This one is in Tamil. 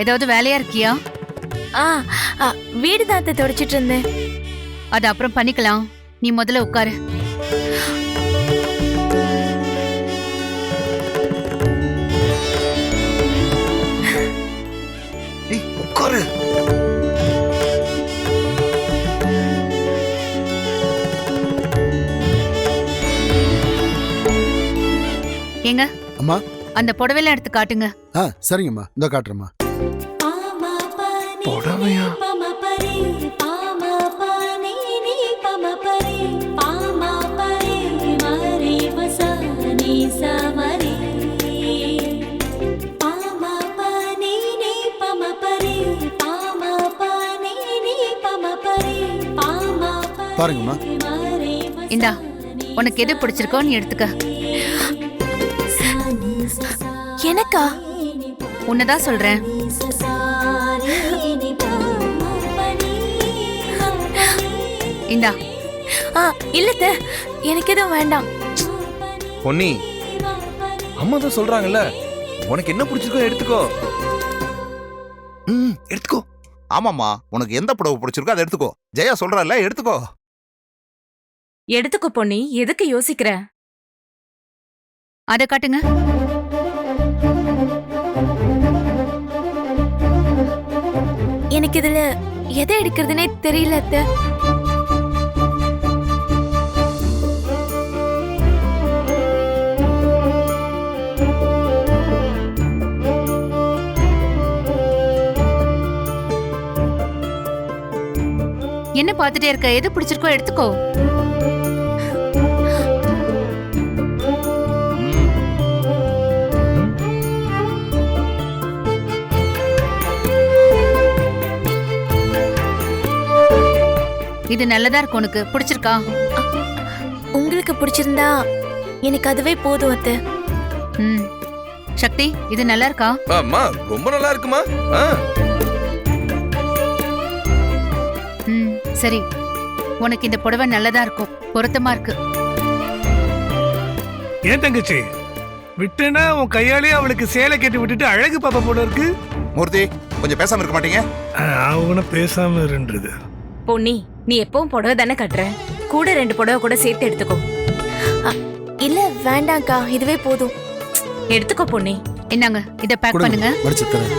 ஏதாவது வேலையா இருக்கியா? ஆ ஆ, வீடு தாத்த தொடச்சிட்டு இருந்தேன். அது அப்புறம் பண்ணிக்கலாம். நீ முதல்ல உட்காரு. உட்காரு. ஏங்க அம்மா. அந்த புடவையெல்லாம் எடுத்து காட்டுங்க. சரிங்கம்மா, இந்த காட்டுறேம்மா. புடவையா? பாருங்கம்மா. இந்தா, உனக்கு எது பிடிச்சிருக்கோ நீ எடுத்துக்க. எனக்கா? உன்னதான் சொல்றேன். இந்தா. இல்லத்த, எனக்கு எதுவும் வேண்டாம். பொன்னி, அம்மா தான் சொல்றாங்கல்ல, உனக்கு என்ன பிடிச்சிருக்கோ எடுத்துக்கோ. எடுத்துக்கோ. ஆமாம்மா, உனக்கு எந்த புடவை பிடிச்சிருக்கோ அதை எடுத்துக்கோ. ஜெயா சொல்றல, எடுத்துக்கோ. எடுத்துக்கோ பொன்னி, எதுக்கு யோசிக்கிற? அத காட்டுங்க. எனக்கு இதுல எதை எடுக்கிறதுனே தெரியல அத்தை. என்ன பார்த்துட்டே இருக்க? எது பிடிச்சிருக்கோ எடுத்துக்கோ. இது நல்லதா இருக்கு. உனக்கு பிடிச்சிருக்கா? உங்களுக்கு பிடிச்சிருந்தா எனக்கு அதுவே போதும் அத்தை. சக்தி, இது நல்லா இருக்கா? அம்மா, ரொம்ப நல்லா இருக்குமா? சரி, உனக்கு இந்த புடவை நல்லதா இருக்கும், பொருத்தமா இருக்கு. ஏன் தங்கச்சி, விட்டுனா உன் கையாலேயே அவளுக்கு சேலை கட்டி விட்டுட்டு அழகு பாப்பா போல இருக்கு. மூர்த்தி, கொஞ்சம் பேசாம இருக்க மாட்டீங்க? அவன பேசாம இருன்றது. பொன்னி, நீ எப்பவும் புடவை தானே கட்டுற, கூட 2 புடவை கூட சேர்த்து எடுத்துக்கோ. இல்ல வேண்டாம்க்கா, இதுவே போதும். எடுத்துக்கோ பொன்னி. என்னங்க, இத பேக் பண்ணுங்க. மடிச்சு தரேன்.